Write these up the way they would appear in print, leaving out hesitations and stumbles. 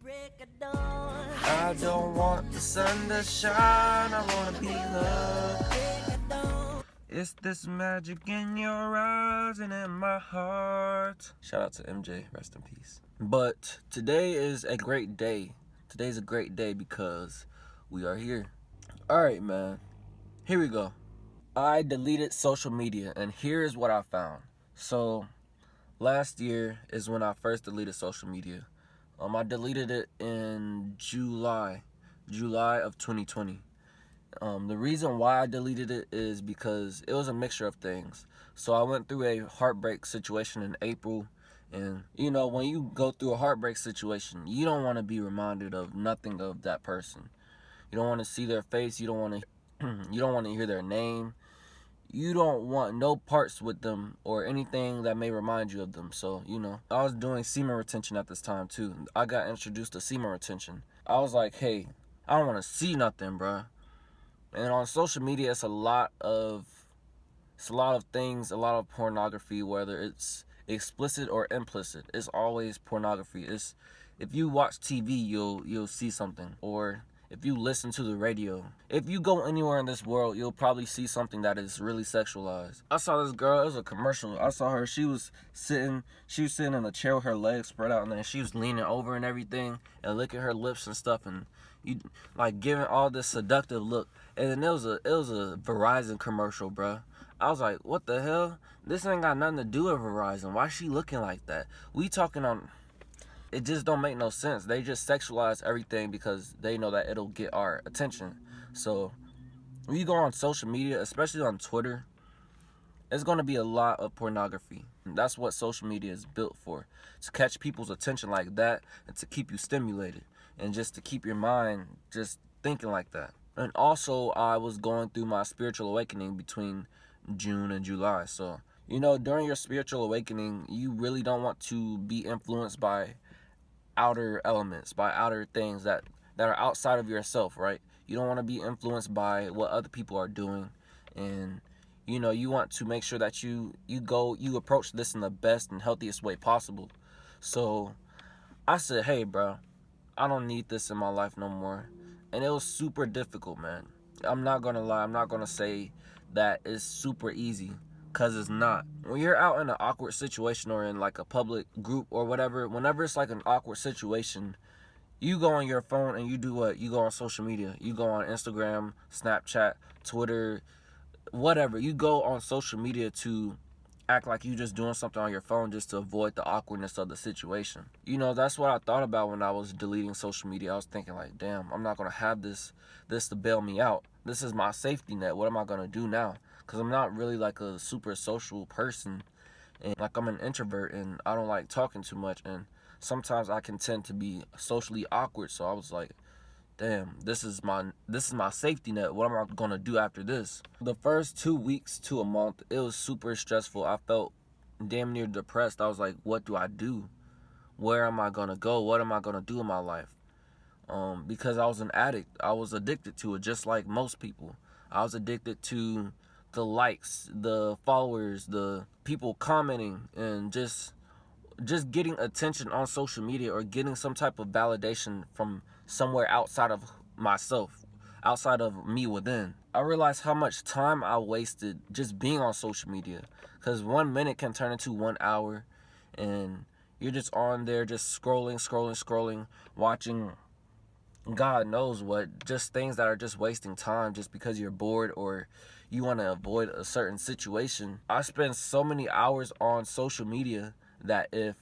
break of dawn. I don't want the sun to shine, I wanna be loved. Break of dawn. It's this magic in your eyes and in my heart. Shout out to MJ, rest in peace. But today is a great day. Today's a great day because we are here. Alright, man. Here we go. I deleted social media, and here's what I found. So, last year is when I first deleted social media. I deleted it in July of 2020. The reason why I deleted it is because it was a mixture of things. So I went through a heartbreak situation in April, and you know, when you go through a heartbreak situation, you don't want to be reminded of nothing of that person. You don't want to see their face. You don't want to you don't want to hear their name. You don't want no parts with them or anything that may remind you of them. So, you know, I was doing semen retention at this time too. I got introduced to semen retention. I was like, hey, I don't want to see nothing, bruh. And on social media, it's a lot of things, a lot of pornography, whether it's explicit or implicit. It's always pornography. It's, if you watch TV, you'll see something, or if you listen to the radio, if you go anywhere in this world, you'll probably see something that is really sexualized. I saw this girl, it was a commercial. I saw her, she was sitting in a chair with her legs spread out, and then she was leaning over and everything, and licking her lips and stuff, and you like giving all this seductive look. And then it was a Verizon commercial, bruh. I was like, what the hell? This ain't got nothing to do with Verizon. Why is she looking like that? We talking on... It just don't make no sense. They just sexualize everything because they know that it'll get our attention. So when you go on social media, especially on Twitter, it's going to be a lot of pornography. And that's what social media is built for, to catch people's attention like that, and to keep you stimulated, and just to keep your mind just thinking like that. And also, I was going through my spiritual awakening between June and July. So, you know, during your spiritual awakening, you really don't want to be influenced by outer elements, by outer things that are outside of yourself, right? You don't want to be influenced by what other people are doing, and you know, you want to make sure that you approach this in the best and healthiest way possible. So I said, hey bro, I don't need this in my life no more. And it was super difficult, man. I'm not gonna lie, I'm not gonna say that it's super easy, because it's not. When you're out in an awkward situation or in like a public group or whatever, whenever it's like an awkward situation, you go on your phone and you do what? You go on social media. You go on Instagram, Snapchat, Twitter, whatever. You go on social media to act like you just doing something on your phone just to avoid the awkwardness of the situation. You know, that's what I thought about when I was deleting social media. I was thinking like, damn, I'm not going to have this to bail me out. This is my safety net. What am I going to do now? Because I'm not really like a super social person, and like I'm an introvert and I don't like talking too much, and sometimes I can tend to be socially awkward. So I was like, damn, this is my safety net. What am I gonna do after this? The first 2 weeks to a month, it was super stressful. I felt damn near depressed. I was like, what do I do? Where am I gonna go? What am I gonna do in my life? Because I was an addict. I was addicted to it, just like most people. I was addicted to the likes, the followers, the people commenting, and just getting attention on social media, or getting some type of validation from somewhere outside of myself, outside of me within. I realized how much time I wasted just being on social media, because 1 minute can turn into 1 hour, and you're just on there just scrolling, watching God knows what, just things that are just wasting time just because you're bored or you want to avoid a certain situation. I spend so many hours on social media that if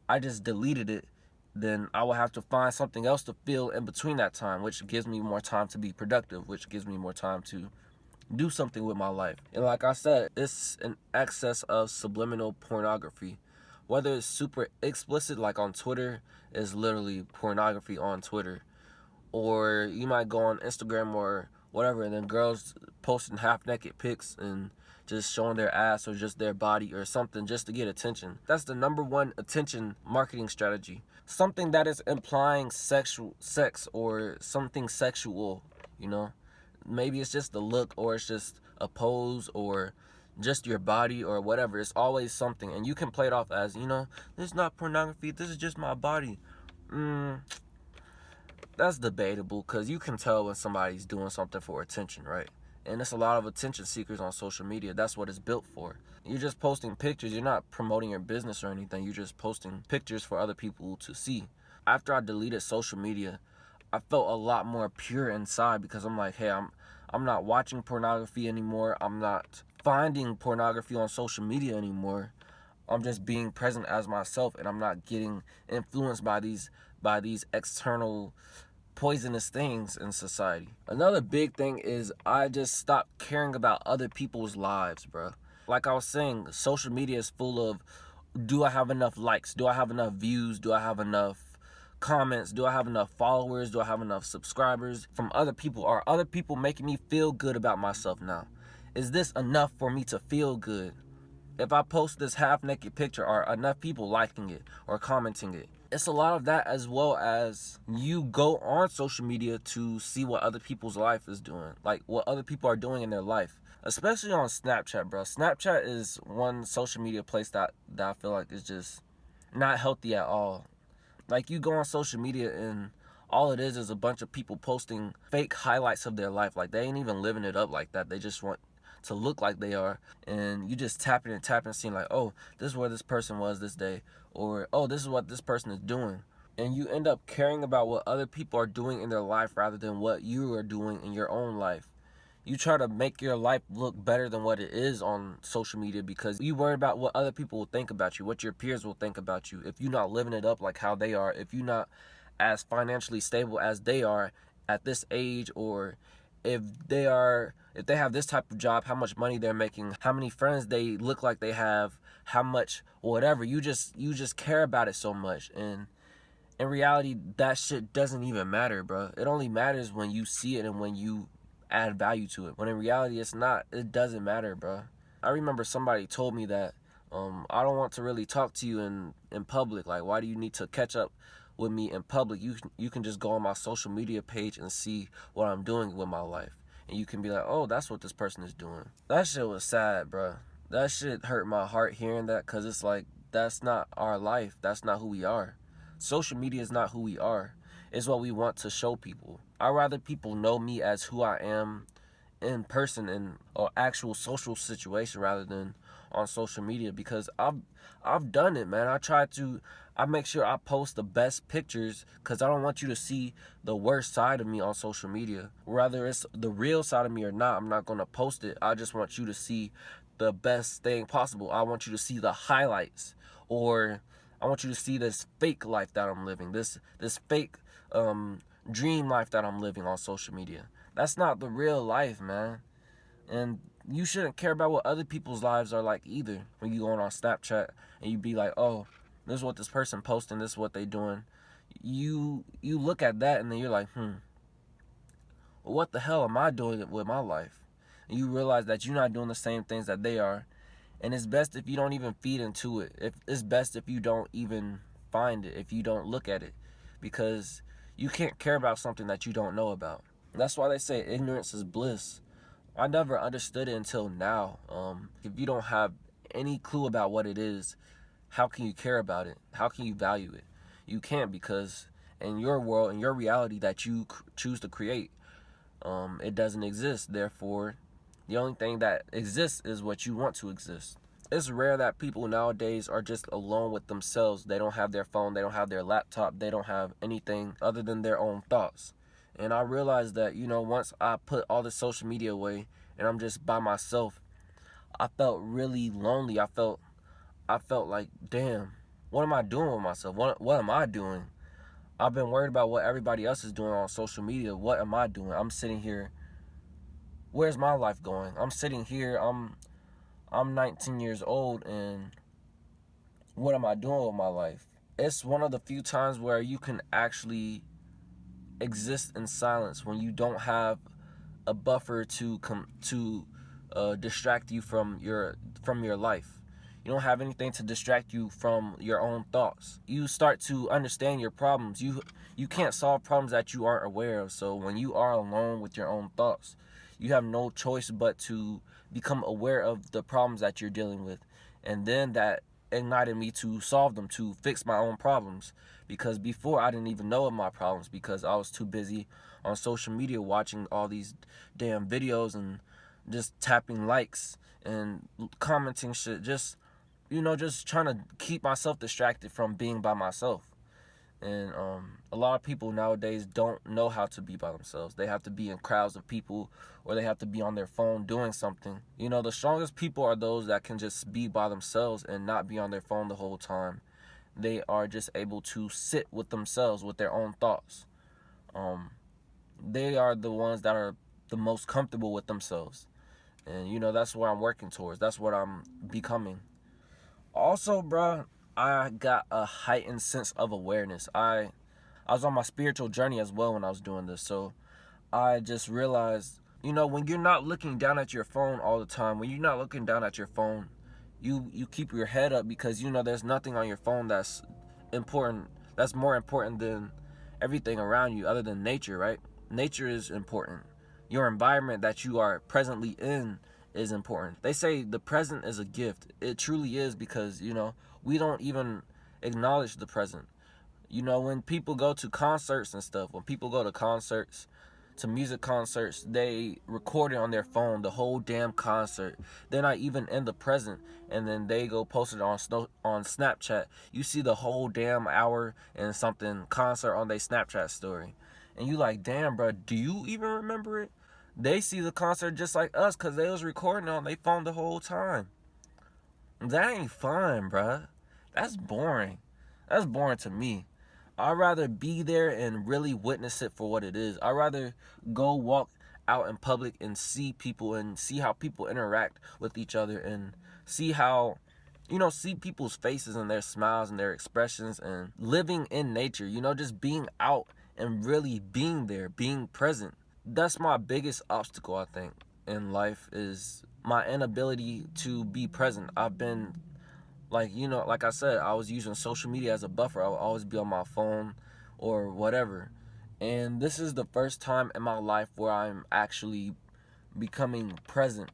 I just deleted it, then I will have to find something else to fill in between that time, which gives me more time to be productive, which gives me more time to do something with my life. And like I said, it's an excess of subliminal pornography. Whether it's super explicit, like on Twitter, is literally pornography on Twitter. Or you might go on Instagram or whatever, and then girls posting half-naked pics and just showing their ass or just their body or something just to get attention. That's the number one attention marketing strategy. Something that is implying sex or something sexual, you know? Maybe it's just the look, or it's just a pose, or just your body, or whatever. It's always something, and you can play it off as, you know, this is not pornography, this is just my body. that's debatable, because you can tell when somebody's doing something for attention, right? And it's a lot of attention seekers on social media. That's what it's built for. You're just posting pictures. You're not promoting your business or anything. You're just posting pictures for other people to see. After I deleted social media, I felt a lot more pure inside, because I'm like, hey, I'm not watching pornography anymore. I'm not finding pornography on social media anymore. I'm just being present as myself, and I'm not getting influenced by these external poisonous things in society. Another big thing is I just stopped caring about other people's lives, bro. Like I was saying, social media is full of, do I have enough likes? Do I have enough views? Do I have enough comments? Do I have enough followers? Do I have enough subscribers from other people? Are other people making me feel good about myself now? Is this enough for me to feel good? If I post this half-naked picture, are enough people liking it or commenting it? It's a lot of that, as well as you go on social media to see what other people's life is doing, like what other people are doing in their life, especially on Snapchat, bro. Snapchat is one social media place that I feel like is just not healthy at all. Like, you go on social media and all it is a bunch of people posting fake highlights of their life. Like, they ain't even living it up like that. They just want to look like they are, and you just tapping and seeing like, oh, this is where this person was this day, or oh, this is what this person is doing. And you end up caring about what other people are doing in their life rather than what you are doing in your own life. You try to make your life look better than what it is on social media, because you worry about what other people will think about you, what your peers will think about you. If you're not living it up like how they are, if you're not as financially stable as they are at this age, or if they have this type of job, how much money they're making, how many friends they look like they have, how much whatever, you just care about it so much. And in reality, that shit doesn't even matter, bro. It only matters when you see it and when you add value to it. When in reality, it doesn't matter, bro. I remember somebody told me that I don't want to really talk to you in public. Like, why do you need to catch up with me in public? You can just go on my social media page and see what I'm doing with my life, and you can be like, oh, that's what this person is doing. That shit was sad, bro. That shit hurt my heart hearing that, because it's like, that's not our life. That's not who we are. Social media is not who we are. It's what we want to show people. I'd rather people know me as who I am in person, in an actual social situation, rather than on social media, because I've done it, man. I make sure I post the best pictures, because I don't want you to see the worst side of me on social media. Whether it's the real side of me or not, I'm not going to post it. I just want you to see the best thing possible. I want you to see the highlights, or I want you to see this fake life that I'm living, this fake dream life that I'm living on social media. That's not the real life, man. And you shouldn't care about what other people's lives are like either. When you go on Snapchat and you be like, oh, this is what this person posting, this is what they doing. You look at that and then you're like, well, what the hell am I doing with my life? And you realize that you're not doing the same things that they are. And it's best if you don't even feed into it. It's best if you don't even find it, if you don't look at it. Because you can't care about something that you don't know about. That's why they say ignorance is bliss. I never understood it until now. If you don't have any clue about what it is, how can you care about it? How can you value it? You can't, because in your world, in your reality that you choose to create, it doesn't exist. Therefore, the only thing that exists is what you want to exist. It's rare that people nowadays are just alone with themselves. They don't have their phone, they don't have their laptop, they don't have anything other than their own thoughts. And I realized that, once I put all the social media away and I'm just by myself, I felt really lonely. I felt like, damn, what am I doing with myself? What am I doing? I've been worried about what everybody else is doing on social media. What am I doing? I'm sitting here. Where's my life going? I'm sitting here. I'm 19 years old, and what am I doing with my life? It's one of the few times where you can actually exist in silence, when you don't have a buffer to distract you from your life. You don't have anything to distract you from your own thoughts. You start to understand your problems. You can't solve problems that you aren't aware of. So when you are alone with your own thoughts, you have no choice but to become aware of the problems that you're dealing with. And then that ignited me to solve them, to fix my own problems. Because before I didn't even know of my problems because I was too busy on social media watching all these damn videos and just tapping likes and commenting shit, just just trying to keep myself distracted from being by myself. And a lot of people nowadays don't know how to be by themselves. They have to be in crowds of people, or they have to be on their phone doing something. The strongest people are those that can just be by themselves and not be on their phone the whole time. They are just able to sit with themselves, with their own thoughts. They are the ones that are the most comfortable with themselves. And that's what I'm working towards. That's what I'm becoming. Also, bruh, I got a heightened sense of awareness. I was on my spiritual journey as well when I was doing this. So I just realized, when you're not looking down at your phone all the time, when you're not looking down at your phone, you keep your head up because there's nothing on your phone that's important, that's more important than everything around you other than nature, right? Nature is important. Your environment that you are presently in is important. They say the present is a gift. It truly is, because we don't even acknowledge the present. When people go to concerts and stuff, when people go to concerts, to music concerts, they record it on their phone the whole damn concert. They're not even in the present, and then they go post it on Snapchat. You see the whole damn hour and something concert on their Snapchat story, and you like, damn, bro, do you even remember it? They see the concert just like us because they was recording on their phone the whole time. That ain't fun, bruh. That's boring. That's boring to me. I'd rather be there and really witness it for what it is. I'd rather go walk out in public and see people and see how people interact with each other and see how, see people's faces and their smiles and their expressions and living in nature, just being out and really being there, being present. That's my biggest obstacle, I think, in life, is my inability to be present. I've been like I said, I was using social media as a buffer. I would always be on my phone or whatever. And this is the first time in my life where I'm actually becoming present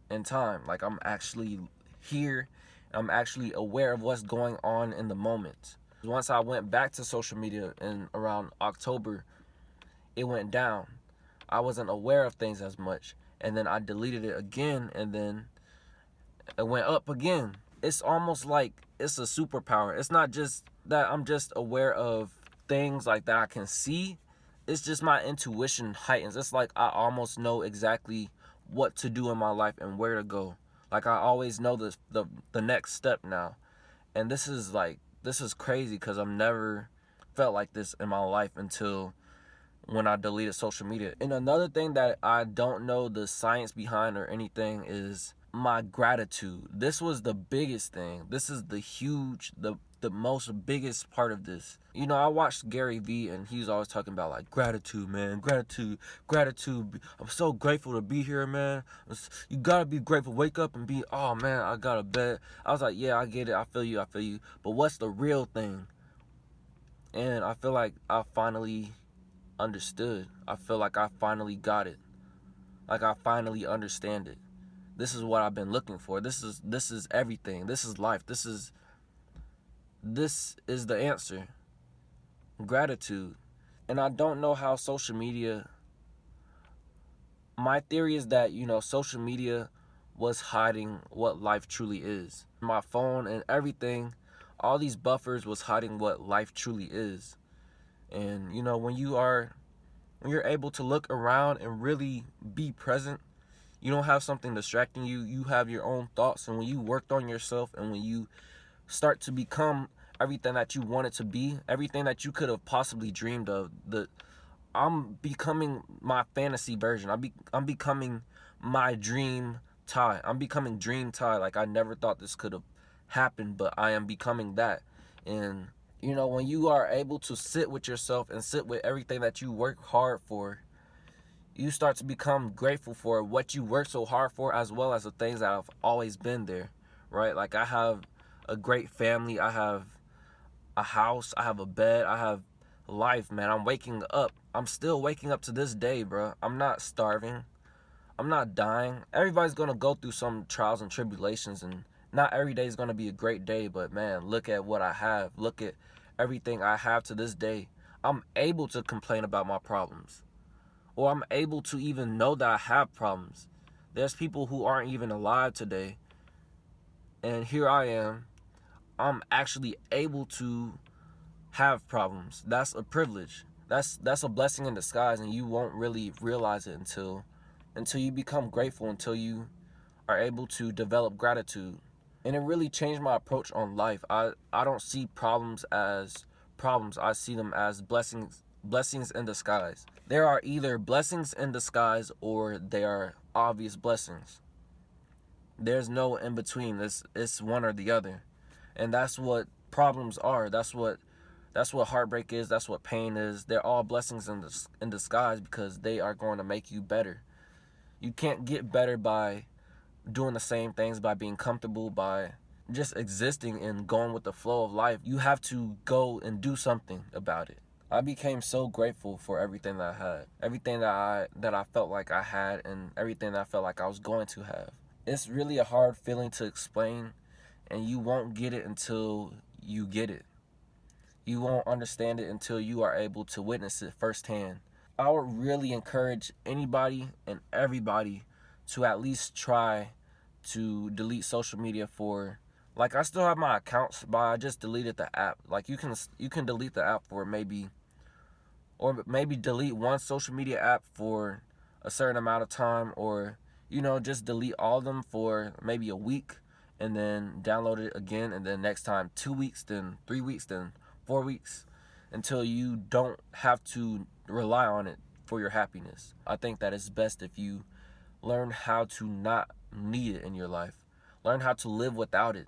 in time. Like, I'm actually here. I'm actually aware of what's going on in the moment. Once I went back to social media in around October, it went down. I wasn't aware of things as much. And then I deleted it again, and then it went up again. It's almost like it's a superpower. It's not just that I'm just aware of things like that I can see. It's just my intuition heightens. It's like I almost know exactly what to do in my life and where to go. Like, I always know the next step now. And this is crazy because I've never felt like this in my life until when I deleted social media. And another thing that I don't know the science behind or anything is my gratitude. This was the biggest thing. This is the most biggest part of this. I watched Gary Vee, and he was always talking about, like, gratitude, man, gratitude. I'm so grateful to be here, man. You gotta be grateful. Wake up and be, oh man, I got a bed. I was like, yeah, I get it. I feel you. But what's the real thing? And I feel like I finally understood. I feel like I finally got it. Like, I finally understand it. This is what I've been looking for. This is everything. This is life. This is the answer. Gratitude. And I don't know how social media, my theory is that, social media was hiding what life truly is. My phone and everything, all these buffers was hiding what life truly is. And, when you're able to look around and really be present, you don't have something distracting you. You have your own thoughts. And when you worked on yourself and when you start to become everything that you wanted to be, everything that you could have possibly dreamed of, I'm becoming my fantasy version. I'm becoming my dream Ty. I'm becoming Dream Ty. Like, I never thought this could have happened, but I am becoming that. And, when you are able to sit with yourself and sit with everything that you work hard for, you start to become grateful for what you worked so hard for, as well as the things that have always been there, right? Like, I have a great family. I have a house. I have a bed. I have life, man. I'm waking up. I'm still waking up to this day, bro. I'm not starving. I'm not dying. Everybody's going to go through some trials and tribulations, and not every day is going to be a great day, but, man, look at what I have. Look at everything I have to this day, I'm able to complain about my problems. Or I'm able to even know that I have problems. There's people who aren't even alive today. And here I am. I'm actually able to have problems. That's a privilege. That's a blessing in disguise, and you won't really realize it until you become grateful, until you are able to develop gratitude. And it really changed my approach on life. I don't see problems as problems. I see them as blessings in disguise. There are either blessings in disguise or they are obvious blessings. There's no in between. It's one or the other. And that's what problems are. That's what heartbreak is. That's what pain is. They're all blessings in disguise, because they are going to make you better. You can't get better by doing the same things, by being comfortable, by just existing and going with the flow of life. You have to go and do something about it. I became so grateful for everything that I had, everything that I felt like I had, and everything that I felt like I was going to have. It's really a hard feeling to explain, and you won't get it until you get it. You won't understand it until you are able to witness it firsthand. I would really encourage anybody and everybody to at least try to delete social media for, like, I still have my accounts, but I just deleted the app. Like, you can delete the app for maybe delete one social media app for a certain amount of time, or just delete all of them for maybe a week, and then download it again, and then next time 2 weeks, then 3 weeks, then 4 weeks, until you don't have to rely on it for your happiness. I think that it's best if you learn how to not need it in your life. Learn how to live without it.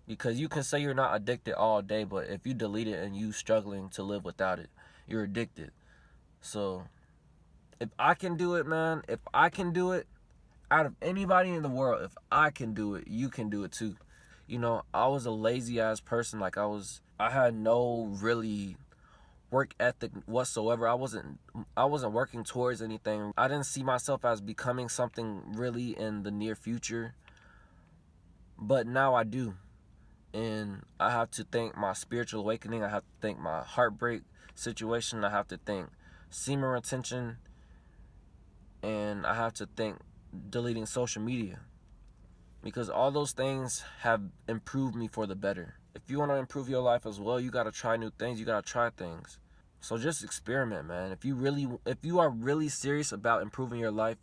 Because you can say you're not addicted all day, but if you delete it and you struggling to live without it, you're addicted. So if I can do it, man, if I can do it, out of anybody in the world, if I can do it, you can do it too. I was a lazy ass person. Like, I had no really work ethic whatsoever. I wasn't working towards anything. I didn't see myself as becoming something really in the near future. But now I do. And I have to thank my spiritual awakening. I have to thank my heartbreak situation. I have to thank semen retention. And I have to thank deleting social media. Because all those things have improved me for the better. If you want to improve your life as well, you got to try new things. You got to try things. So just experiment, man. If you are really serious about improving your life,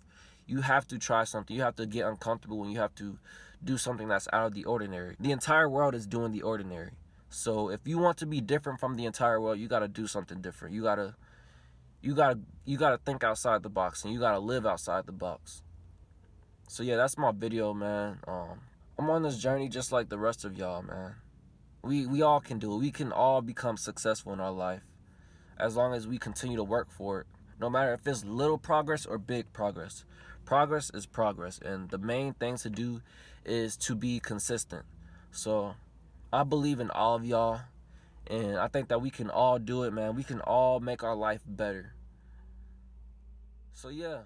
you have to try something. You have to get uncomfortable, and you have to do something that's out of the ordinary. The entire world is doing the ordinary. So if you want to be different from the entire world, you got to do something different. You got to think outside the box, and you got to live outside the box. So yeah, that's my video, man. I'm on this journey just like the rest of y'all, man. We all can do it. We can all become successful in our life, as long as we continue to work for it. No matter if it's little progress or big progress. Progress is progress, and the main thing to do is to be consistent. So I believe in all of y'all, and I think that we can all do it, man. We can all make our life better. So yeah.